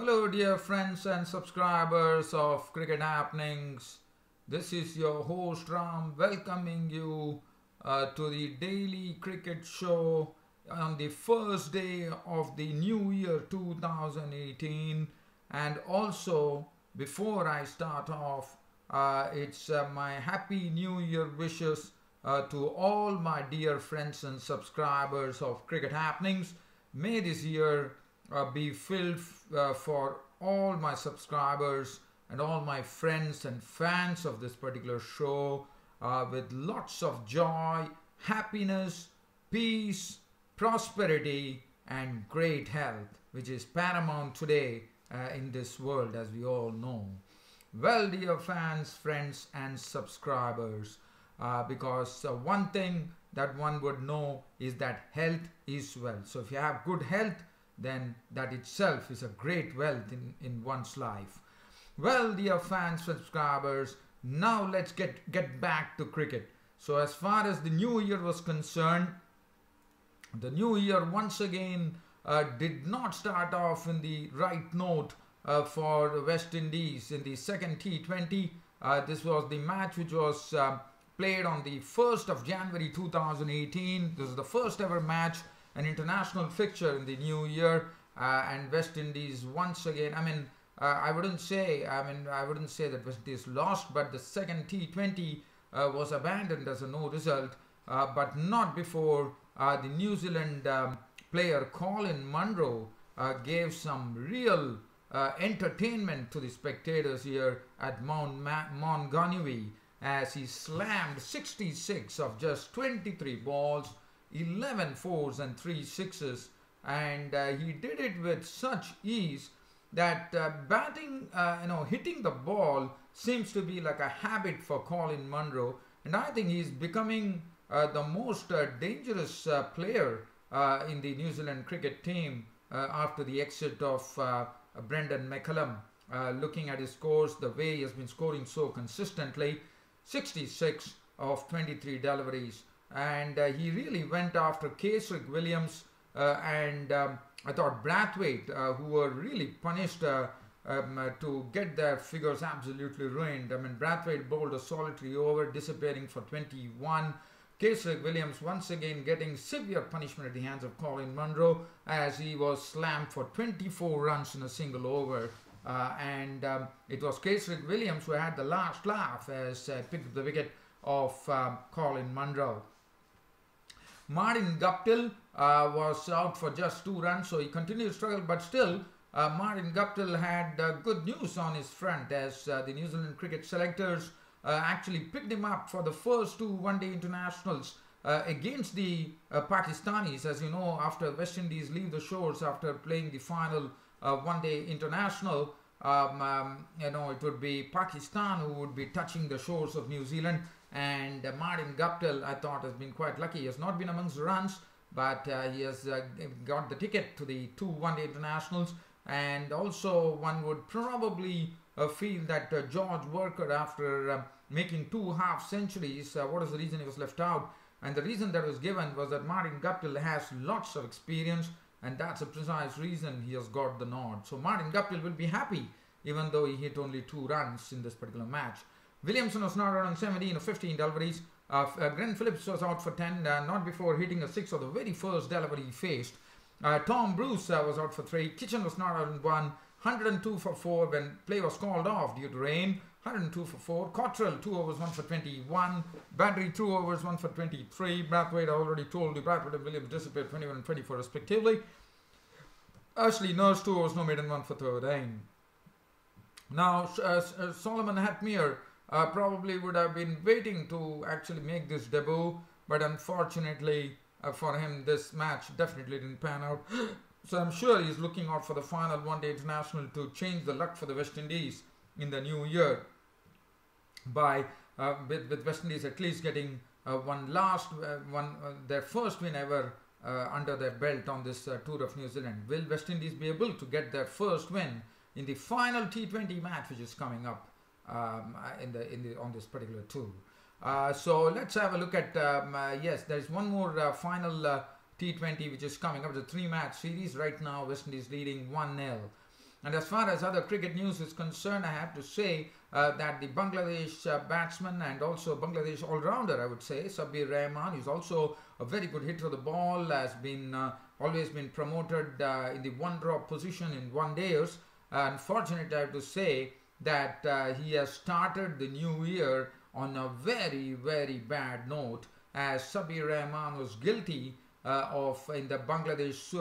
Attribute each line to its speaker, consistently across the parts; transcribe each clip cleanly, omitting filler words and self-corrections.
Speaker 1: Hello, dear friends and subscribers of Cricket Happenings. This is your host Ram welcoming you to the daily cricket show on the first day of the new year 2018. And also, before I start off, it's my happy new year wishes to all my dear friends and subscribers of Cricket Happenings. May this year be filled for all my subscribers and all my friends and fans of this particular show with lots of joy, happiness, peace, prosperity, and great health, which is paramount today in this world, as we all know. Well, dear fans, friends, and subscribers, because one thing that one would know is that health is wealth. So if you have good health, then that itself is a great wealth in one's life. Well, dear fans, subscribers, now let's get back to cricket. So as far as the new year was concerned, the new year once again did not start off in the right note for West Indies in the second T20. This was the match which was played on the 1st of January 2018. This is the first ever match, an international fixture in the new year, and West Indies once again. I wouldn't say that West Indies lost, but the second T20 was abandoned as a no result, but not before the New Zealand player Colin Munro gave some real entertainment to the spectators here at Mount Maunganui as he slammed 66 of just 23 balls, 11 fours and 3 sixes, and he did it with such ease that hitting the ball seems to be like a habit for Colin Munro, and I think he's becoming the most dangerous player in the New Zealand cricket team after the exit of Brendan McCullum. Looking at his scores, the way he has been scoring so consistently, 66 of 23 deliveries, and he really went after Kesrick Williams and I thought Brathwaite, who were really punished to get their figures absolutely ruined. Brathwaite bowled a solitary over, disappearing for 21. Kesrick Williams once again getting severe punishment at the hands of Colin Munro as he was slammed for 24 runs in a single over. And it was Kesrick Williams who had the last laugh as picked up the wicket of Colin Munro. Martin Guptill was out for just 2 runs, so he continued to struggle, but still Martin Guptill had good news on his front as the New Zealand cricket selectors actually picked him up for the first 2 one-day internationals against the Pakistanis. As you know, after West Indies leave the shores after playing the final one-day international, it would be Pakistan who would be touching the shores of New Zealand. And Martin Guptill, I thought, has been quite lucky. He has not been amongst the runs, but he has got the ticket to the 2 one-day internationals. And also, one would probably feel that George Worker, after making 2 half centuries, what is the reason he was left out? And the reason that was given was that Martin Guptill has lots of experience, and that's a precise reason he has got the nod. So Martin Guptill will be happy, even though he hit only 2 runs in this particular match. Williamson was not out on 17 of 15 deliveries. Glenn Phillips was out for 10, not before hitting a 6 of the very first delivery he faced. Tom Bruce was out for 3. Kitchen was not out on 1. 102 for 4 when play was called off due to rain. 102 for 4. Cottrell 2 overs 1 for 21. Badri 2 overs 1 for 23. Brathwaite, I already told you, Brathwaite and Williams disappeared 21 and 24 respectively. Ashley Nurse 2 overs no maiden 1 for 13. Now Solomon Hatmere probably would have been waiting to actually make this debut, but unfortunately for him this match definitely didn't pan out. So I'm sure he's looking out for the final one-day international to change the luck for the West Indies in the new year by with West Indies at least getting their first win ever under their belt on this tour of New Zealand. Will West Indies be able to get their first win in the final T20 match which is coming up on this particular tour? So let's have a look at yes, there's one more final T20 which is coming up. The 3-match series right now. West Indies leading 1-0. And as far as other cricket news is concerned, I have to say that the Bangladesh batsman and also Bangladesh all-rounder, I would say, Sabir Rahman, is also a very good hitter of the ball, has been always been promoted in the one-drop position in one days. Unfortunately, I have to say that he has started the new year on a very, very bad note, as Sabir Rahman was guilty of in the Bangladesh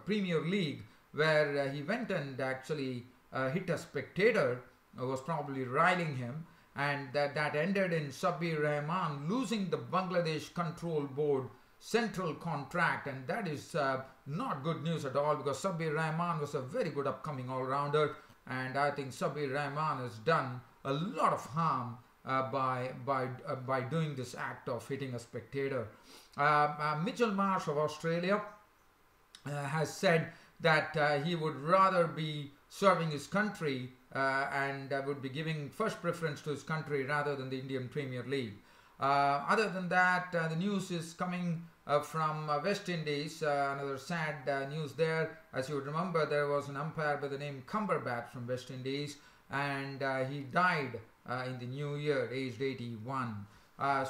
Speaker 1: Premier League, where he went and actually hit a spectator who was probably riling him, and that ended in Sabir Rahman losing the Bangladesh Control Board central contract, and that is not good news at all, because Sabir Rahman was a very good upcoming all-rounder, and I think Sabir Rahman has done a lot of harm by doing this act of hitting a spectator. Mitchell Marsh of Australia has said that he would rather be serving his country and would be giving first preference to his country rather than the Indian Premier League. Other than that, the news is coming from West Indies. Another sad news there. As you would remember, there was an umpire by the name Cumberbatch from West Indies, and he died in the new year, aged 81.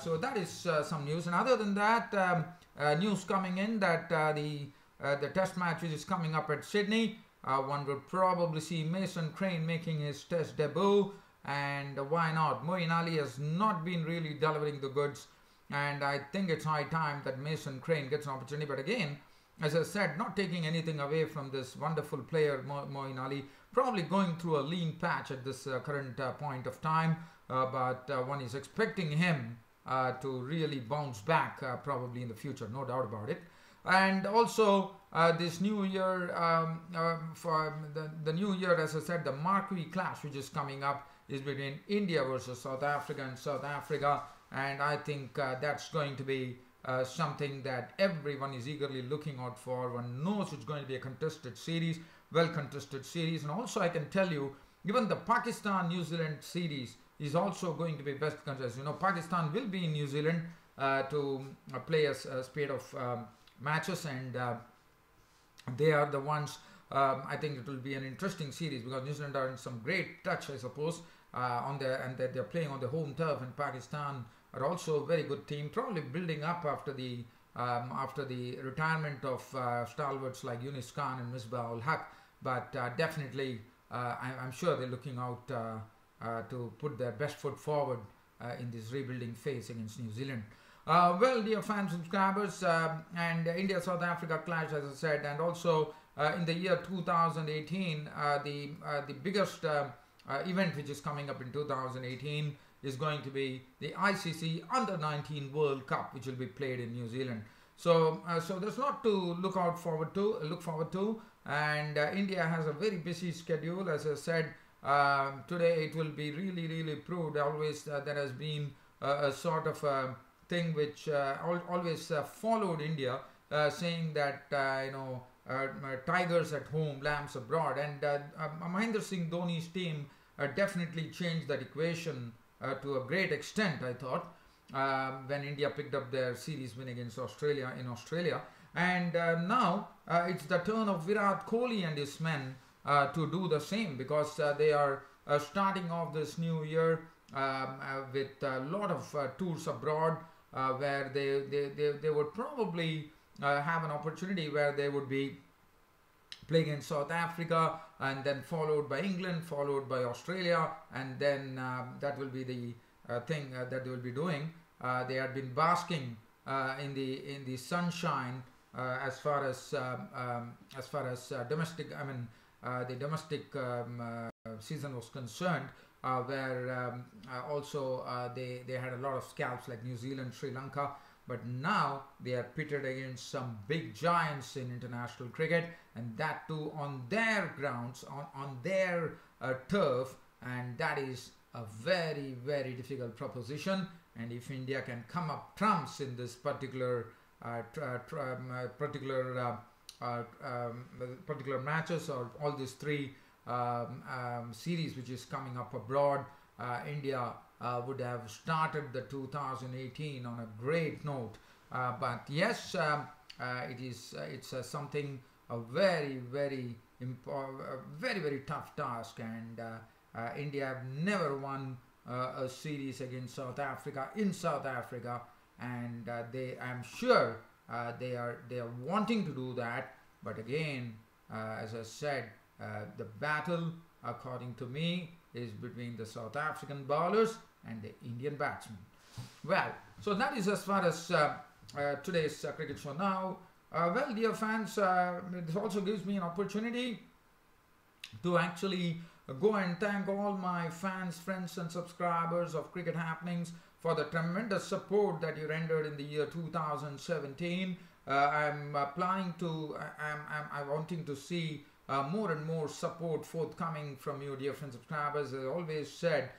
Speaker 1: So that is some news. And other than that, news coming in that the test match which is coming up at Sydney, one will probably see Mason Crane making his test debut, and why not? Moeen Ali has not been really delivering the goods, and I think it's high time that Mason Crane gets an opportunity. But again, as I said, not taking anything away from this wonderful player Moeen Ali, probably going through a lean patch at this current point of time, but one is expecting him to really bounce back probably in the future, no doubt about it. And also this new year, for the new year, as I said, the marquee clash which is coming up is between India versus South Africa, and South Africa, and I think that's going to be something that everyone is eagerly looking out for. One knows it's going to be a contested series, well contested series. And also I can tell you, even the Pakistan-New Zealand series is also going to be best contested. You know, Pakistan will be in New Zealand to play a spate of matches, and they are the ones. I think it will be an interesting series, because New Zealand are in some great touch, I suppose, on their, and they're playing on the home turf, and Pakistan are also a very good team, probably building up after the retirement of stalwarts like Yunus Khan and Misbah ul Haq. But definitely, I'm sure they're looking out to put their best foot forward in this rebuilding phase against New Zealand. Well, dear fans, subscribers, and India-South Africa clash, as I said, and also in the year 2018, the biggest event which is coming up in 2018 is going to be the ICC Under-19 World Cup, which will be played in New Zealand. So, so there's a lot to look forward to, and India has a very busy schedule. As I said, today it will be really proved. Always there has been a sort of thing which always followed India, saying that tigers at home, lambs abroad, and Mahendra Singh Dhoni's team definitely changed that equation to a great extent, I thought, when India picked up their series win against Australia in Australia. And now it's the turn of Virat Kohli and his men to do the same, because they are starting off this new year with a lot of tours abroad, where they would probably have an opportunity where they would be playing in South Africa, and then followed by England, followed by Australia, and then that will be the thing that they will be doing. They had been basking in the sunshine as far as domestic, the domestic season was concerned, where also they had a lot of scalps like New Zealand, Sri Lanka. But now they are pitted against some big giants in international cricket, and that too on their grounds, on their turf, and that is a very difficult proposition. And if India can come up trumps in this particular matches, or all these three series which is coming up abroad, India would have started the 2018 on a great note. But yes, it's something very very, very tough task, and India have never won a series against South Africa in South Africa, and I'm sure they are wanting to do that. But again, as I said, the battle, according to me, is between the South African bowlers and the Indian batsmen. Well, so that is as far as today's cricket show. Now, well, dear fans, this also gives me an opportunity to actually go and thank all my fans, friends and subscribers of Cricket Happenings for the tremendous support that you rendered in the year 2017. I'm planning to, I'm wanting to see more and more support forthcoming from you, dear friends, subscribers. As I always said,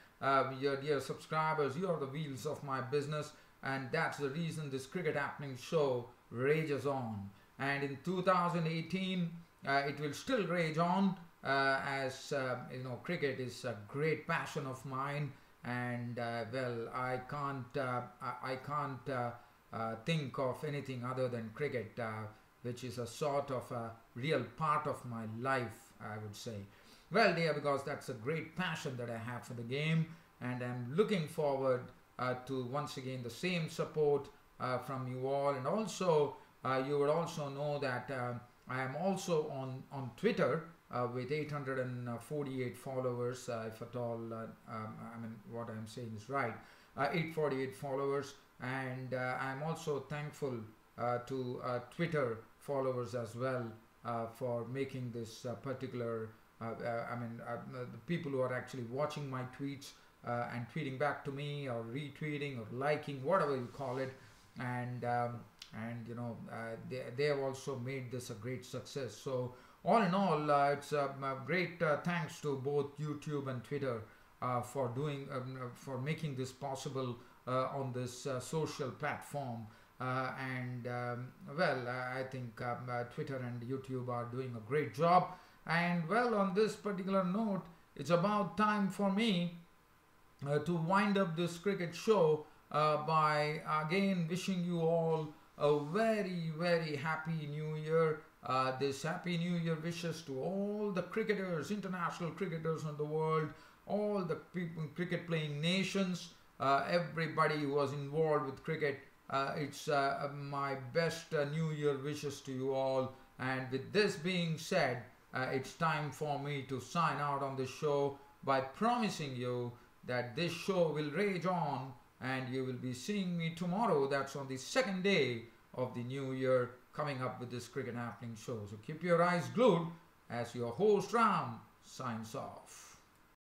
Speaker 1: your dear subscribers, you are the wheels of my business, and that's the reason this Cricket Happening show rages on. And in 2018, it will still rage on, as you know, cricket is a great passion of mine, and well, I can't think of anything other than cricket, which is a sort of a real part of my life, I would say. Well, dear, because that's a great passion that I have for the game, and I'm looking forward to once again the same support from you all. And also, you would also know that I am also on Twitter with 848 followers, if at all, I mean, what I'm saying is right, 848 followers, and I'm also thankful to Twitter followers as well for making this particular, the people who are actually watching my tweets and tweeting back to me, or retweeting, or liking, whatever you call it, and you know, they have also made this a great success. So all in all, it's a great thanks to both YouTube and Twitter for doing for making this possible on this social platform. Well, I think Twitter and YouTube are doing a great job. And well, on this particular note, it's about time for me to wind up this cricket show by again wishing you all a very, very happy new year. This happy new year wishes to all the cricketers, international cricketers in the world, all the people, cricket playing nations, everybody who was involved with cricket. It's my best new year wishes to you all. And with this being said, it's time for me to sign out on this show by promising you that this show will rage on, and you will be seeing me tomorrow. That's on the second day of the new year, coming up with this Cricket Happening show. So keep your eyes glued as your host Ram signs off.